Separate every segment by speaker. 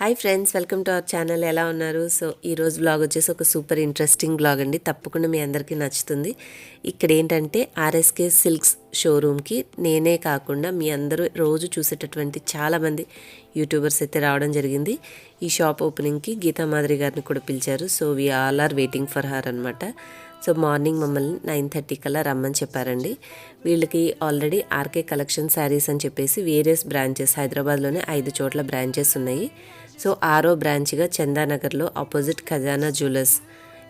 Speaker 1: Hi friends, welcome to our channel. ఎలా ఉన్నారు? So ఈరోజు బ్లాగ్ వచ్చేసి ఒక సూపర్ ఇంట్రెస్టింగ్ బ్లాగ్ అండి. తప్పకుండా మీ అందరికీ నచ్చుతుంది. ఇక్కడ ఏంటంటే ఆర్ఎస్కే సిల్క్స్ షోరూమ్కి నేనే కాకుండా మీ అందరూ రోజు చూసేటటువంటి చాలామంది యూట్యూబర్స్ అయితే రావడం జరిగింది. ఈ షాప్ ఓపెనింగ్కి గీతా మాధురి గారిని కూడా పిలిచారు. So we all are waiting for her అనమాట. సో మార్నింగ్ మమ్మల్ని 9:30 కల్లా రమ్మని చెప్పారండి. వీళ్ళకి ఆల్రెడీ ఆర్కే కలెక్షన్ శారీస్ అని చెప్పేసి వేరియస్ బ్రాంచెస్, హైదరాబాద్లోనే 5 చోట్ల బ్రాంచెస్ ఉన్నాయి. సో 6వ బ్రాంచ్గా చందానగర్లో ఆపోజిట్ ఖజానా జ్యువెలర్స్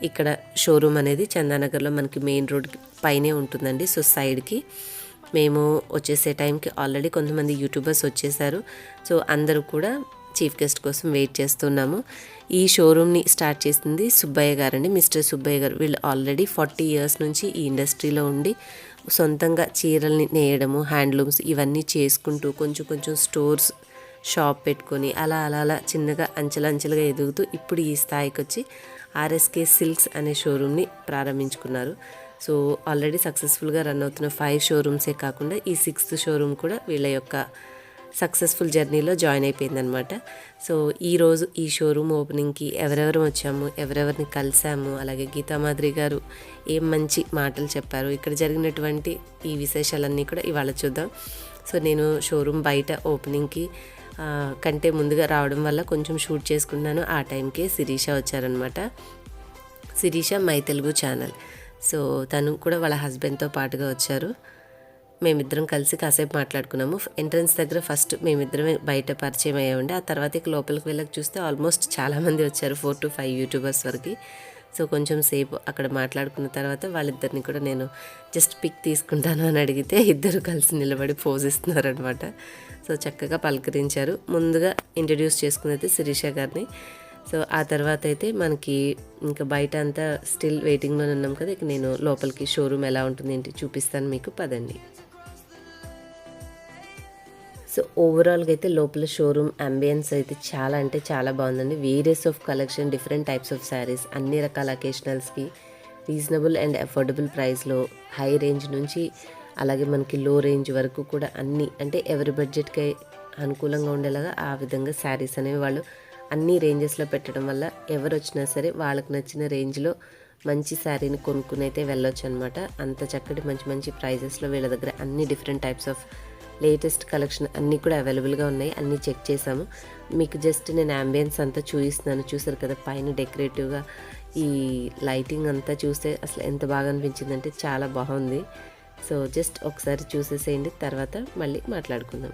Speaker 1: ఇక్కడ షోరూమ్ అనేది చందానగర్లో మనకి మెయిన్ రోడ్ పైనే ఉంటుందండి. సో సైడ్కి మేము వచ్చేసే టైంకి ఆల్రెడీ కొంతమంది యూట్యూబర్స్ వచ్చేసారు. సో అందరూ కూడా చీఫ్ గెస్ట్ కోసం వెయిట్ చేస్తున్నాము. ఈ షోరూమ్ని స్టార్ట్ చేసింది సుబ్బయ్య గారండి, మిస్టర్ సుబ్బయ్య గారు. వీళ్ళు ఆల్రెడీ 40 years నుంచి ఈ ఇండస్ట్రీలో ఉండి సొంతంగా చీరల్ని నేయడము, హ్యాండ్లూమ్స్ ఇవన్నీ చేసుకుంటూ కొంచెం స్టోర్స్, షాప్ పెట్టుకొని అలా చిన్నగా అంచెలంచెలుగా ఎదుగుతూ ఇప్పుడు ఈ స్థాయికి వచ్చి ఆర్ఎస్కే సిల్క్స్ అనే షోరూమ్ని ప్రారంభించుకున్నారు. సో ఆల్రెడీ సక్సెస్ఫుల్గా రన్ అవుతున్న 5 షోరూమ్సే కాకుండా ఈ 6th షోరూమ్ కూడా వీళ్ళ యొక్క సక్సెస్ఫుల్ జర్నీలో జాయిన్ అయిపోయిందనమాట. సో ఈరోజు ఈ షోరూమ్ ఓపెనింగ్కి ఎవరెవరు వచ్చాము, ఎవరెవరిని కలిసాము, అలాగే గీతా మాధురి గారు ఏం మంచి మాటలు చెప్పారు, ఇక్కడ జరిగినటువంటి ఈ విశేషాలన్నీ కూడా ఇవాళ చూద్దాం. సో నేను షోరూమ్ బయట ఓపెనింగ్కి కంటే ముందుగా రావడం వల్ల కొంచెం షూట్ చేసుకున్నాను. ఆ టైంకే శిరీష వచ్చారనమాట. Sirisha my Telugu channel. So తను కూడా వాళ్ళ హస్బెండ్తో పాటుగా వచ్చారు. మేమిద్దరం కలిసి కాసేపు మాట్లాడుకున్నాము. ఎంట్రన్స్ దగ్గర ఫస్ట్ మేమిద్దరమే బయట పరిచయం అయ్యామండి. ఆ తర్వాత ఇక లోపలికి వెళ్ళక చూస్తే ఆల్మోస్ట్ చాలామంది వచ్చారు, 4 to 5 యూట్యూబర్స్ వరకు. సో కొంచెం సేపు అక్కడ మాట్లాడుకున్న తర్వాత వాళ్ళిద్దరిని కూడా నేను జస్ట్ పిక్ తీసుకుంటాను అని అడిగితే ఇద్దరు కలిసి నిలబడి పోజ్ ఇస్తున్నారనమాట. సో చక్కగా పలకరించారు. ముందుగా ఇంట్రడ్యూస్ చేసుకున్నది శిరీష గారిని. సో ఆ తర్వాత అయితే మనకి ఇంకా బయట అంతా స్టిల్ వెయిటింగ్లో ఉన్నాం కదా. ఇక నేను లోపలికి షోరూమ్ ఎలా ఉంటుంది ఏంటి చూపిస్తాను మీకు, పదండి. సో ఓవరాల్గా అయితే లోపల షోరూమ్ అంబియన్స్ అయితే చాలా అంటే చాలా బాగుందండి. Various of collection, different types of saris, అన్ని రకాల అకేషనల్స్కి రీజనబుల్ అండ్ అఫోర్డబుల్ ప్రైస్లో హై రేంజ్ నుంచి అలాగే మనకి లో రేంజ్ వరకు కూడా అన్నీ అంటే ఎవరి బడ్జెట్కి అనుకూలంగా ఉండేలాగా ఆ విధంగా శారీస్ అనేవి వాళ్ళు అన్ని రేంజెస్లో పెట్టడం వల్ల ఎవరు వచ్చినా సరే వాళ్ళకి నచ్చిన రేంజ్లో మంచి శారీని కొనుక్కుని అయితే వెళ్ళొచ్చు అనమాట. అంత చక్కటి మంచి ప్రైజెస్లో వీళ్ళ దగ్గర అన్ని different types of latus collection అన్నీ కూడా అవైలబుల్గా ఉన్నాయి. అన్నీ చెక్ చేసాము. మీకు జస్ట్ నేను అంబియన్స్ అంతా చూపిస్తున్నాను. చూసారు కదా పైన డెకరేటివ్గా ఈ లైటింగ్ అంతా చూస్తే అసలు ఎంత బాగా అనిపించిందంటే చాలా బాగుంది. సో జస్ట్ ఒకసారి చూసేసేయండి, తర్వాత మళ్ళీ మాట్లాడుకుందాం.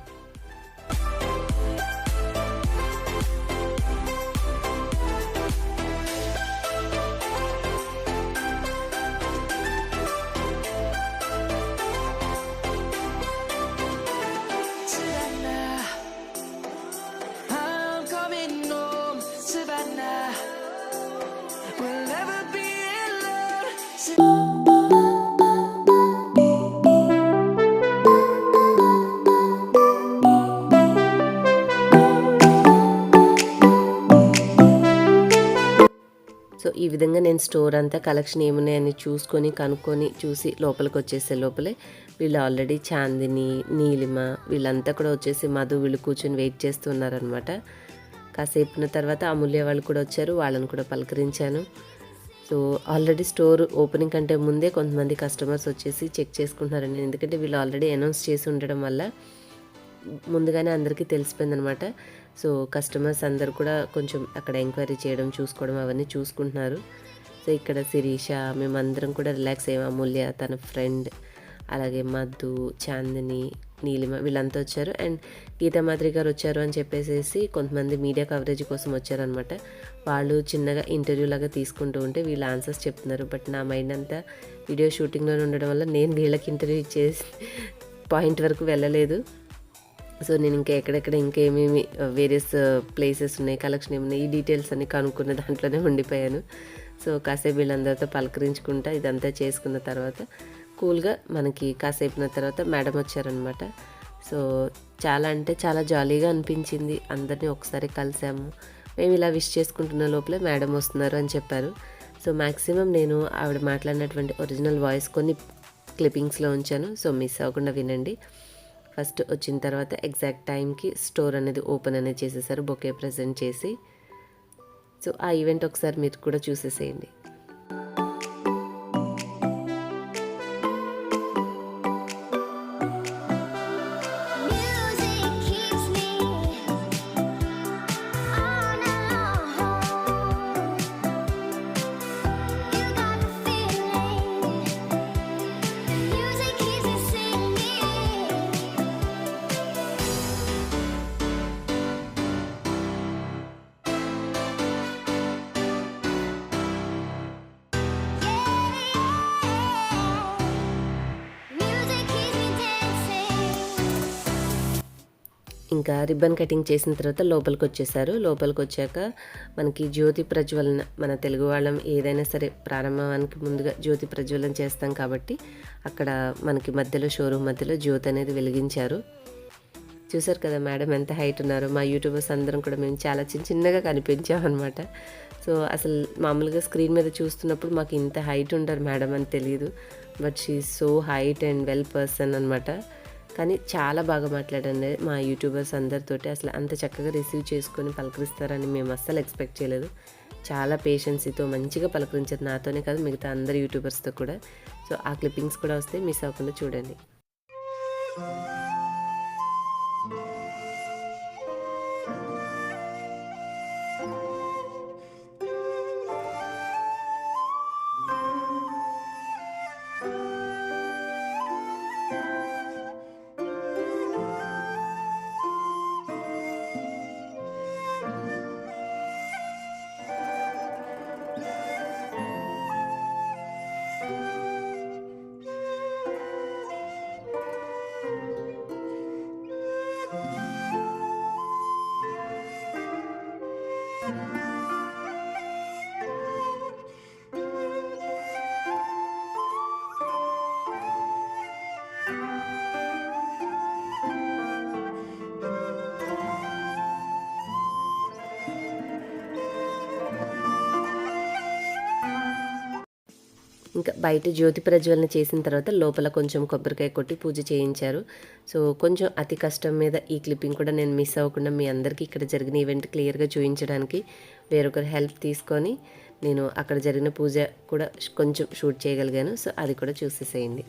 Speaker 1: సో ఈ విధంగా నేను స్టోర్ అంతా కలెక్షన్ ఏమున్నాయని చూసుకొని కనుక్కొని చూసి లోపలికి వచ్చేసే లోపలే వీళ్ళు ఆల్రెడీ చాందిని, నీలిమ వీళ్ళంతా కూడా వచ్చేసి మధు వీళ్ళు కూర్చొని వెయిట్ చేస్తున్నారనమాట. కాసేపున తర్వాత అమూల్య వాళ్ళు కూడా వచ్చారు, వాళ్ళని కూడా పలకరించాను. సో ఆల్రెడీ స్టోర్ ఓపెనింగ్ కంటే ముందే కొంతమంది కస్టమర్స్ వచ్చేసి చెక్ చేసుకుంటున్నారండి. ఎందుకంటే వీళ్ళు ఆల్రెడీ అనౌన్స్ చేసి ఉండడం వల్ల ముందుగానే అందరికీ తెలిసిపోయిందనమాట. సో కస్టమర్స్ అందరు కూడా కొంచెం అక్కడ ఎంక్వైరీ చేయడం, చూసుకోవడం అవన్నీ చూసుకుంటున్నారు. సో ఇక్కడ శిరీష మేమందరం కూడా రిలాక్స్ అయ్యాము. అమూల్య తన ఫ్రెండ్, అలాగే మధు, చాందిని, నీలిమ వీళ్ళంతా వచ్చారు. అండ్ గీతా మాధురి గారు వచ్చారు అని చెప్పేసి కొంతమంది మీడియా కవరేజ్ కోసం వచ్చారనమాట. వాళ్ళు చిన్నగా ఇంటర్వ్యూ లాగా తీసుకుంటూ ఉంటే వీళ్ళు ఆన్సర్స్ చెప్తున్నారు. బట్ నా మైండ్ అంతా వీడియో షూటింగ్లో ఉండడం వల్ల నేను వీళ్ళకి ఇంటర్వ్యూ ఇచ్చేసి పాయింట్ వరకు వెళ్ళలేదు. సో నేను ఇంకా ఎక్కడెక్కడ ఇంకేమేమి వేరియస్ ప్లేసెస్ ఉన్నాయి, కలెక్షన్ ఏమున్నాయి, ఈ డీటెయిల్స్ అన్ని కనుక్కున్న దాంట్లోనే ఉండిపోయాను. సో కాసేపు వీళ్ళందరితో పలకరించుకుంటా ఇదంతా చేసుకున్న తర్వాత కూల్గా మనకి కాసేపున తర్వాత మేడం వచ్చారనమాట. సో చాలా అంటే చాలా జాలీగా అనిపించింది. అందరినీ ఒకసారి కలిసాము. మేము ఇలా విష్ చేసుకుంటున్న లోపలే మేడం వస్తున్నారు అని చెప్పారు. సో మ్యాక్సిమం నేను ఆవిడ మాట్లాడినటువంటి ఒరిజినల్ వాయిస్ కొన్ని క్లిప్పింగ్స్లో ఉంచాను. సో మిస్ అవ్వకుండా వినండి. ఫస్ట్ వచ్చిన తర్వాత ఎగ్జాక్ట్ టైంకి స్టోర్ అనేది ఓపెన్ అనేది చేసేసారు బొకే ప్రజెంట్ చేసి. సో ఆ ఈవెంట్ ఒకసారి మీరు కూడా చూసేసేయండి. ఇంకా రిబ్బన్ కటింగ్ చేసిన తర్వాత లోపలికి వచ్చేసారు. లోపలికి వచ్చాక మనకి జ్యోతి ప్రజ్వలన, మన తెలుగు వాళ్ళం ఏదైనా సరే ప్రారంభానికి ముందుగా జ్యోతి ప్రజ్వలన చేస్తాం కాబట్టి అక్కడ మనకి మధ్యలో షోరూమ్ మధ్యలో జ్యోతి అనేది వెలిగించారు. చూసారు కదా మేడం ఎంత హైట్ ఉన్నారు. మా యూట్యూబర్స్ అందరం కూడా మేము చాలా చిన్నగా కనిపించామన్నమాట. సో అసలు మామూలుగా స్క్రీన్ మీద చూస్తున్నప్పుడు మాకు ఇంత హైట్ ఉంటారు మేడం అని తెలియదు. But she so height and well person అనమాట. కానీ చాలా బాగా మాట్లాడండి మా యూట్యూబర్స్ అందరితోటి. అసలు అంత చక్కగా రిసీవ్ చేసుకొని పలకరిస్తారని మేము అస్సలు ఎక్స్పెక్ట్ చేయలేదు. చాలా పేషెన్సీతో మంచిగా పలకరించారు, నాతోనే కాదు మిగతా అందరు యూట్యూబర్స్తో కూడా. సో ఆ క్లిప్పింగ్స్ కూడా వస్తే మిస్ అవ్వకుండా చూడండి. ఇంకా బయట జ్యోతి ప్రజ్వలన చేసిన తర్వాత లోపల కొంచెం కొబ్బరికాయ కొట్టి పూజ చేయించారు. సో కొంచెం అతి కష్టం మీద ఈ క్లిప్పింగ్ కూడా నేను మిస్ అవ్వకుండా మీ అందరికీ ఇక్కడ జరిగిన ఈవెంట్ క్లియర్గా చూపించడానికి వేరొకరి హెల్ప్ తీసుకొని నేను అక్కడ జరిగిన పూజ కూడా కొంచెం షూట్ చేయగలిగాను. సో అది కూడా చూసేసేయండి.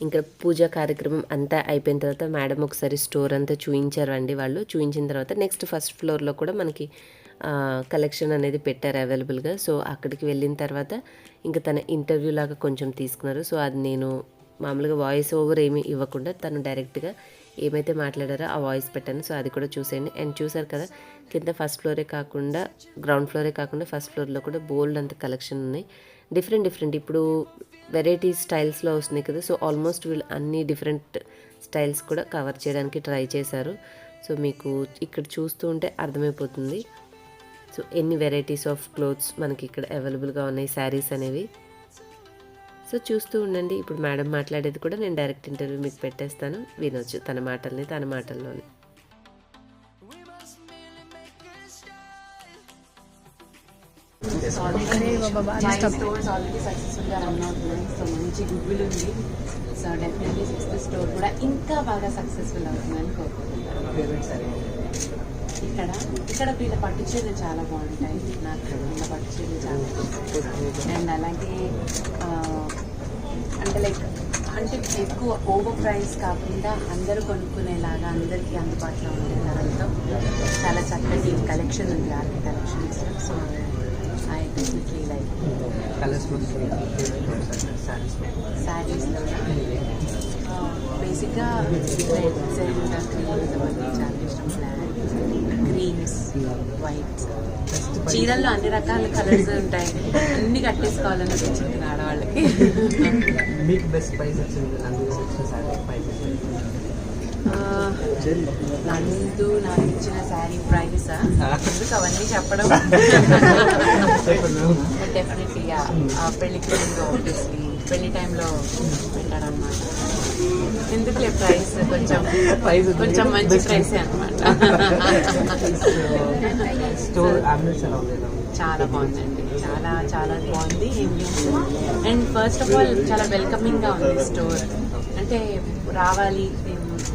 Speaker 1: ఇంకా పూజా కార్యక్రమం అంతా అయిపోయిన తర్వాత మేడం ఒకసారి స్టోర్ అంతా చూపించారు అండి. వాళ్ళు చూపించిన తర్వాత నెక్స్ట్ ఫస్ట్ ఫ్లోర్లో కూడా మనకి కలెక్షన్ అనేది పెట్టారు అవైలబుల్గా. సో అక్కడికి వెళ్ళిన తర్వాత ఇంకా తన ఇంటర్వ్యూ లాగా కొంచెం తీసుకున్నారు. సో అది నేను మామూలుగా వాయిస్ ఓవర్ ఏమీ ఇవ్వకుండా తను డైరెక్ట్గా ఏమైతే మాట్లాడారో ఆ వాయిస్ పెట్టాను. సో అది కూడా చూసేయండి. అండ్ చూసారు కదా కింద ఫస్ట్ ఫ్లోరే కాకుండా గ్రౌండ్ ఫ్లోరే కాకుండా ఫస్ట్ ఫ్లోర్లో కూడా బోల్డ్ అంత కలెక్షన్ ఉన్నాయి. డిఫరెంట్ ఇప్పుడు వెరైటీ స్టైల్స్లో వస్తున్నాయి కదా. సో ఆల్మోస్ట్ వీళ్ళు అన్ని డిఫరెంట్ స్టైల్స్ కూడా కవర్ చేయడానికి ట్రై చేశారు. సో మీకు ఇక్కడ చూస్తూ ఉంటే అర్థమైపోతుంది. సో ఎన్ని వెరైటీస్ ఆఫ్ క్లోత్స్ మనకి ఇక్కడ అవైలబుల్గా ఉన్నాయి, శారీస్ అనేవి. సో చూస్తూ ఉండండి. ఇప్పుడు మేడం మాట్లాడేది కూడా నేను డైరెక్ట్ ఇంటర్వ్యూ మీకు పెట్టేస్తాను, వినొచ్చు తన మాటల్లోని.
Speaker 2: స్టోర్స్ ఆల్రెడీ సక్సెస్ఫుల్గా రన్ అవుతున్నాయి. సో మంచి గుడ్ విల్ ఉంది. సో డెఫినెట్లీ 6th స్టోర్ కూడా ఇంకా బాగా సక్సెస్ఫుల్ అవుతుందని కోరుకుంటున్నాను. ఇక్కడ వీళ్ళ పట్టు చీరలు చాలా బాగుంటాయి. నాకు వీళ్ళ పట్టు చీరలు చాలా ఇష్టం. అండ్ అలాగే అంటే ఎక్కువ ఓవర్ ప్రైస్ కాకుండా అందరూ కొనుక్కునేలాగా అందరికీ అందుబాటులో ఉండే ధరలతో చాలా చక్కటి కలెక్షన్ ఉంది, art collections. So I definitely like శారీస్లో బేసిక్గా రెడ్స్ అండ్ క్రీమ్స్ అవన్నీ చాలా ఇష్టం. Black, Greens, whites. చీరల్లో అన్ని రకాల కలర్స్ ఉంటాయి, అన్ని కట్టేసుకోవాలని వచ్చింది ఆడవాళ్ళకి.
Speaker 3: మీకు బెస్ట్ ప్రైస్ వచ్చింది
Speaker 2: నందు నాకు ఇచ్చిన శారీ ప్రైస్ ఎందుకు అవన్నీ చెప్పడం. డెఫినెట్లీ పెళ్ళికి ముందు ఆబ్వియస్లీ పెళ్లి టైంలో పెట్టాడనమాట. ఎందుకులే ప్రైస్ కొంచెం మంచి ప్రైసే అనమాట. చాలా బాగుందండి, చాలా చాలా బాగుంది. అండ్ ఫస్ట్ ఆఫ్ ఆల్ చాలా వెల్కమింగ్గా ఉంది స్టోర్. అంటే రావాలి,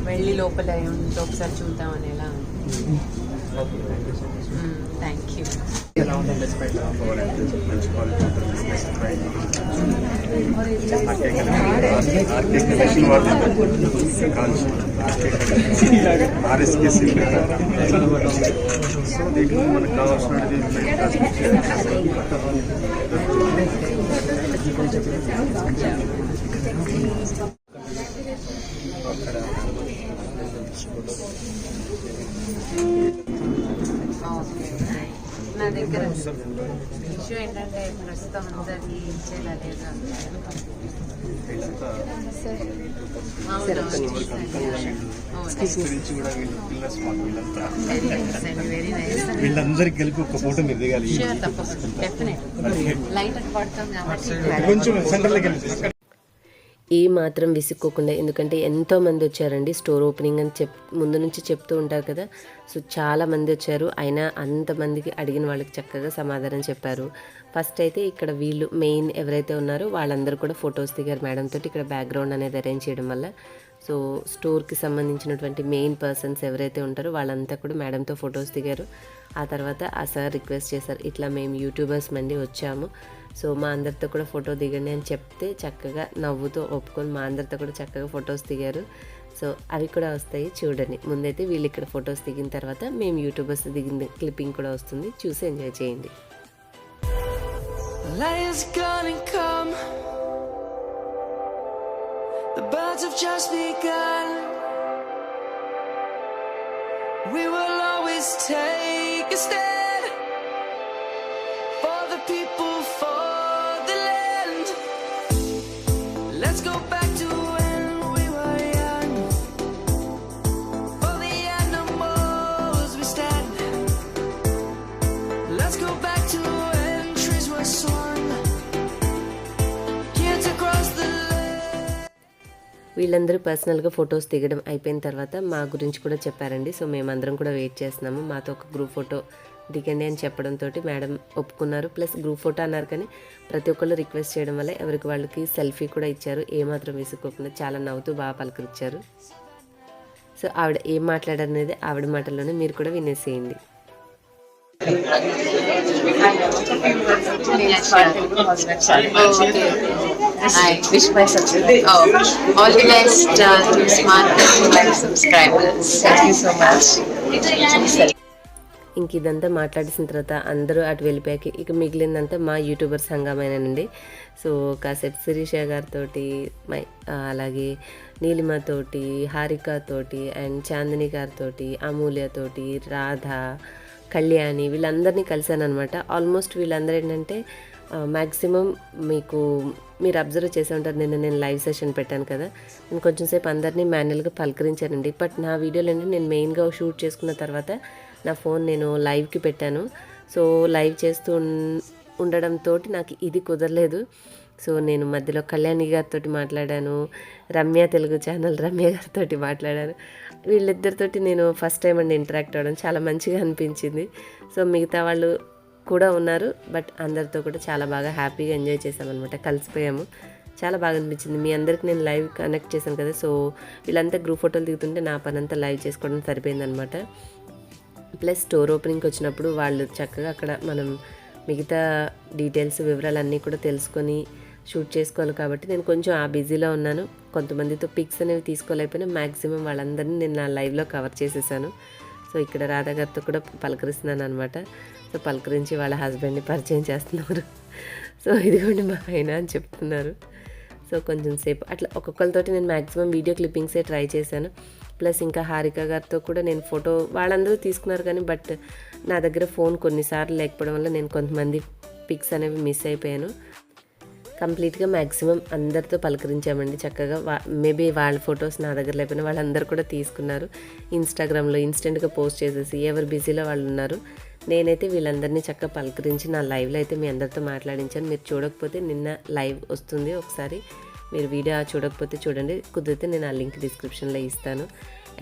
Speaker 2: వెళ్ళి లోపల ఉంటే ఒకసారి చూద్దాం అనేలా ఉంది. Thank you.
Speaker 4: మనకు కావాల్సినది
Speaker 2: నా దగ్గర ఇష్యూ ఏంటంటే ప్రస్తుతం అందరికీ ఇచ్చేలా లేదు.
Speaker 4: వీళ్ళందరికి కలిపి ఒక ఫోటో మీరు దిగాలి.
Speaker 2: లైట్ అటు పడుతుంది కాబట్టి
Speaker 1: ఏ మాత్రం విసుక్కోకుండా, ఎందుకంటే ఎంతోమంది వచ్చారండి. స్టోర్ ఓపెనింగ్ అని ముందు నుంచి చెప్తూ ఉంటారు కదా. సో చాలామంది వచ్చారు, అయినా అంతమందికి అడిగిన వాళ్ళకి చక్కగా సమాధానం చెప్పారు. ఫస్ట్ అయితే ఇక్కడ వీళ్ళు మెయిన్ ఎవరైతే ఉన్నారో వాళ్ళందరూ కూడా ఫొటోస్ దిగారు మేడం తోటి. ఇక్కడ బ్యాక్గ్రౌండ్ అనేది అరేంజ్ చేయడం వల్ల సో స్టోర్కి సంబంధించినటువంటి మెయిన్ పర్సన్స్ ఎవరైతే ఉంటారో వాళ్ళంతా కూడా మేడంతో ఫొటోస్ దిగారు. ఆ తర్వాత ఆ సార్ రిక్వెస్ట్ చేశారు, ఇట్లా మేము యూట్యూబర్స్ మంది వచ్చాము, సో మా అందరితో కూడా ఫోటో దిగండి అని చెప్తే చక్కగా నవ్వుతో ఒప్పుకొని మా అందరితో కూడా చక్కగా ఫొటోస్ దిగారు. సో అవి కూడా వస్తాయి చూడండి. ముందైతే వీళ్ళు ఇక్కడ ఫొటోస్ దిగిన తర్వాత మేము యూట్యూబర్స్ దిగిన క్లిప్పింగ్ కూడా వస్తుంది, చూసి ఎంజాయ్ చేయండి.
Speaker 5: Lion's gonna come. The birds have just begun. We will always take a stand for the people, for the land. Let's go back to when we were young. For the animals we stand. Let's go back to when trees were swung. Kids across the
Speaker 1: వీళ్ళందరూ పర్సనల్గా photos దిగడం అయిపోయిన తర్వాత మా గురించి కూడా చెప్పారండి. So మేమందరం కూడా వెయిట్ చేస్తున్నాము, మాతో ఒక గ్రూప్ ఫోటో దిగండి అని చెప్పడంతో మేడం ఒప్పుకున్నారు. ప్లస్ గ్రూప్ ఫోటో అన్నారు కానీ ప్రతి ఒక్కళ్ళు రిక్వెస్ట్ చేయడం వల్ల ఎవరికి వాళ్ళకి సెల్ఫీ కూడా ఇచ్చారు. ఏమాత్రం విసుక్కోకుండా చాలా నవ్వుతూ బాగా పలకరించారు. సో ఆవిడ ఏం మాట్లాడారనేది ఆవిడ మాటల్లోనే మీరు కూడా వినేసేయండి.
Speaker 2: I wish my all the best to Smart subscribers. Thank you so much.
Speaker 1: ఇంక ఇదంతా మాట్లాడేసిన తర్వాత అందరూ అటు వెళ్ళిపోయాక ఇక మిగిలిందంతా మా యూట్యూబర్స్ హంగామేనండి. సో కాసేపు శిరీష గారితో, అలాగే నీలిమతోటి, హారికతోటి, అండ్ చాందిని గారితోటి, అమూల్యతోటి, రాధ, కళ్యాణి వీళ్ళందరినీ కలిశాను అనమాట. ఆల్మోస్ట్ వీళ్ళందరూ ఏంటంటే మ్యాక్సిమం మీరు అబ్జర్వ్ చేసి ఉంటారు, నేను లైవ్ సెషన్ పెట్టాను కదా, నేను కొంచెం సేపు అందరినీ మాన్యువల్గా పలకరించానండి. బట్ నా వీడియోలో నేను మెయిన్గా షూట్ చేసుకున్న తర్వాత నా ఫోన్ నేను లైవ్కి పెట్టాను. సో లైవ్ చేస్తూ ఉండడంతో నాకు ఇది కుదరలేదు. సో నేను మధ్యలో కళ్యాణి గారితో మాట్లాడాను, రమ్య తెలుగు ఛానల్ రమ్య గారితో మాట్లాడాను. వీళ్ళిద్దరితోటి నేను ఫస్ట్ టైం అండి ఇంటరాక్ట్ అవ్వడం, చాలా మంచిగా అనిపించింది. సో మిగతా వాళ్ళు కూడా ఉన్నారు, బట్ అందరితో కూడా చాలా బాగా హ్యాపీగా ఎంజాయ్ చేసామన్నమాట, కలిసిపోయాము. చాలా బాగా అనిపించింది. మీ అందరికి నేను లైవ్ కనెక్ట్ చేశాను కదా, సో వీళ్ళంతా గ్రూప్ ఫోటోలు దిగుతుంటే నా పని అంతా లైవ్ చేసుకోవడం సరిపోయిందనమాట. ప్లస్ స్టోర్ ఓపెనింగ్కి వచ్చినప్పుడు వాళ్ళు చక్కగా అక్కడ మనం మిగతా డీటెయిల్స్ వివరాలన్నీ కూడా తెలుసుకొని షూట్ చేసుకోవాలి కాబట్టి నేను కొంచెం ఆ బిజీలో ఉన్నాను. కొంతమందితో పిక్స్ అనేవి తీసుకోలేకపోయినా మ్యాక్సిమం వాళ్ళందరినీ నేను నా లైవ్లో కవర్ చేసేసాను. సో ఇక్కడ రాధా గారితో కూడా పలకరిస్తున్నాను అనమాట. సో పలకరించి వాళ్ళ హస్బెండ్ని పరిచయం చేస్తున్నారు. సో ఇదిగోండి మా ఆయన అని చెప్తున్నారు. సో కొంచెం సేపు అట్లా ఒక్కొక్కరితోటి నేను మ్యాక్సిమం వీడియో క్లిప్పింగ్సే ట్రై చేశాను. ప్లస్ ఇంకా హారిక గారితో కూడా నేను ఫోటో వాళ్ళందరూ తీసుకున్నారు కానీ బట్ నా దగ్గర ఫోన్ కొన్నిసార్లు లేకపోవడం వల్ల నేను కొంతమంది పిక్స్ అనేవి మిస్ అయిపోయాను. కంప్లీట్గా మ్యాక్సిమం అందరితో పలకరించామండి చక్కగా. మేబీ వాళ్ళ ఫొటోస్ నా దగ్గర లేకపోయినా వాళ్ళందరూ కూడా తీసుకున్నారు. ఇన్స్టాగ్రామ్లో ఇన్స్టెంట్గా పోస్ట్ చేసేసి ఎవరు బిజీలో వాళ్ళు ఉన్నారు. నేనైతే వీళ్ళందరినీ చక్కగా పలకరించి నా లైవ్లో అయితే మీ అందరితో మాట్లాడించాను. మీరు చూడకపోతే నిన్న లైవ్ వస్తుంది, ఒకసారి మీరు వీడియో చూడకపోతే చూడండి, కుదిరితే నేను ఆ లింక్ డిస్క్రిప్షన్లో ఇస్తాను.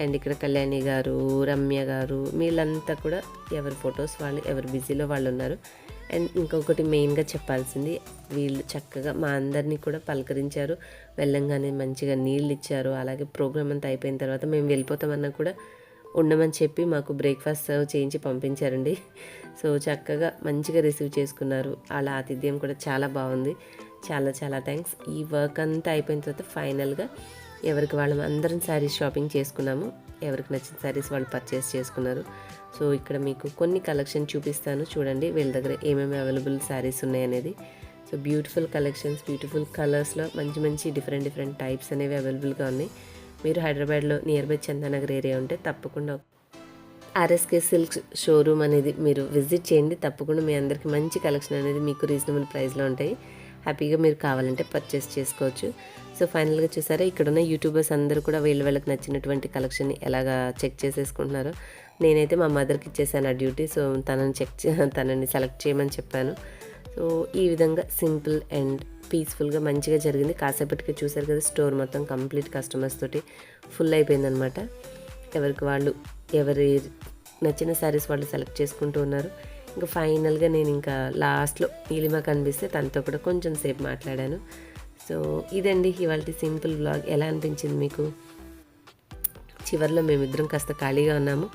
Speaker 1: అండ్ ఇక్కడ కళ్యాణి గారు, రమ్య గారు, వీళ్ళంతా కూడా ఎవరి ఫొటోస్ వాళ్ళు ఎవరు బిజీలో వాళ్ళు ఉన్నారు. అండ్ ఇంకొకటి మెయిన్గా చెప్పాల్సింది, వీళ్ళు చక్కగా మా అందరినీ కూడా పలకరించారు. వెళ్ళంగానే మంచిగా నీళ్ళు ఇచ్చారు. అలాగే ప్రోగ్రామ్ అంతా అయిపోయిన తర్వాత మేము వెళ్ళిపోతామన్నా కూడా ఉండమని చెప్పి మాకు బ్రేక్ఫాస్ట్ సర్వ్ చేయించి పంపించారండి. సో చక్కగా మంచిగా రిసీవ్ చేసుకున్నారు. అలా ఆతిథ్యం కూడా చాలా బాగుంది. చాలా చాలా థ్యాంక్స్. ఈ వర్క్ అంతా అయిపోయిన తర్వాత ఫైనల్గా ఎవరికి వాళ్ళం అందరం శారీస్ షాపింగ్ చేసుకున్నాము. ఎవరికి నచ్చిన శారీస్ వాళ్ళు పర్చేస్ చేసుకున్నారు. సో ఇక్కడ మీకు కొన్ని కలెక్షన్ చూపిస్తాను చూడండి, వీళ్ళ దగ్గర ఏమేమి అవైలబుల్ శారీస్ ఉన్నాయనేది. సో బ్యూటిఫుల్ కలెక్షన్స్, బ్యూటిఫుల్ కలర్స్లో మంచి మంచి డిఫరెంట్ టైప్స్ అనేవి అవైలబుల్గా ఉన్నాయి. మీరు హైదరాబాద్లో నియర్ బై చందానగర్ ఏరియా ఉంటే తప్పకుండా ఆర్ఎస్కే సిల్క్స్ షోరూమ్ అనేది మీరు విజిట్ చేయండి. తప్పకుండా మీ అందరికీ మంచి కలెక్షన్ అనేది మీకు రీజనబుల్ ప్రైస్లో ఉంటాయి. హ్యాపీగా మీరు కావాలంటే పర్చేస్ చేసుకోవచ్చు. సో ఫైనల్గా చూసారా, ఇక్కడ ఉన్న యూట్యూబర్స్ అందరూ కూడా వీళ్ళకి నచ్చినటువంటి కలెక్షన్ ఎలాగా చెక్ చేసేసుకుంటున్నారో. నేనైతే మా మదర్కి ఇచ్చేసాను ఆ డ్యూటీ. సో తనని సెలెక్ట్ చేయమని చెప్పాను. సో ఈ విధంగా సింపుల్ అండ్ పీస్ఫుల్గా మంచిగా జరిగింది. కాసేపటికి చూసారు కదా, స్టోర్ మొత్తం కంప్లీట్ కస్టమర్స్ తోటి ఫుల్ అయిపోయిందనమాట. ఎవరికి వాళ్ళు ఎవరి నచ్చిన శారీస్ వాళ్ళు సెలెక్ట్ చేసుకుంటూ ఉన్నారు. ఇంకా ఫైనల్గా నేను ఇంకా లాస్ట్లో నీలిమ కనిపిస్తే తనతో కూడా కొంచెం సేపు మాట్లాడాను. సో ఇదండి ఇవాళ సింపుల్ వ్లాగ్. ఎలా అనిపించింది మీకు? చివరిలో మేమిద్దరం కాస్త ఖాళీగా ఉన్నాము.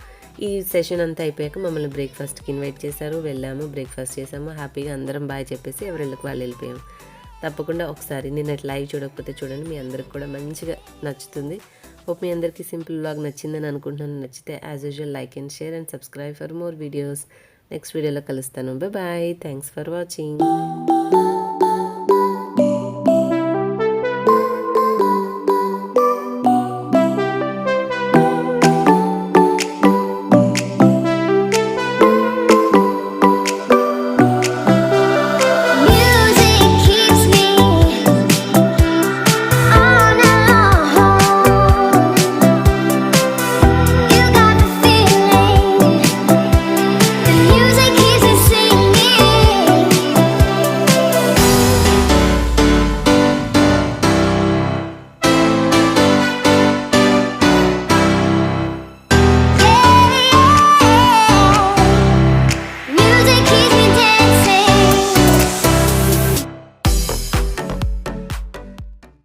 Speaker 1: ఈ సెషన్ అంతా అయిపోయాక మమ్మల్ని బ్రేక్ఫాస్ట్కి ఇన్వైట్ చేశారు. వెళ్ళాము, బ్రేక్ఫాస్ట్ చేసాము, హ్యాపీగా అందరం బాయ్ చెప్పేసి ఎవరిళ్ళకి వాళ్ళు వెళ్ళిపోయాము. తప్పకుండా ఒకసారి నేను లైవ్ చూడకపోతే చూడండి, మీ అందరికి కూడా మంచిగా నచ్చుతుంది. హోప్ మీ అందరికీ సింపుల్ వ్లాగ్ నచ్చిందని అనుకుంటున్నాను. నచ్చితే as usual like and share and subscribe for more videos. Next వీడియోలో కలుస్తాను. బాయ్. Thanks for watching.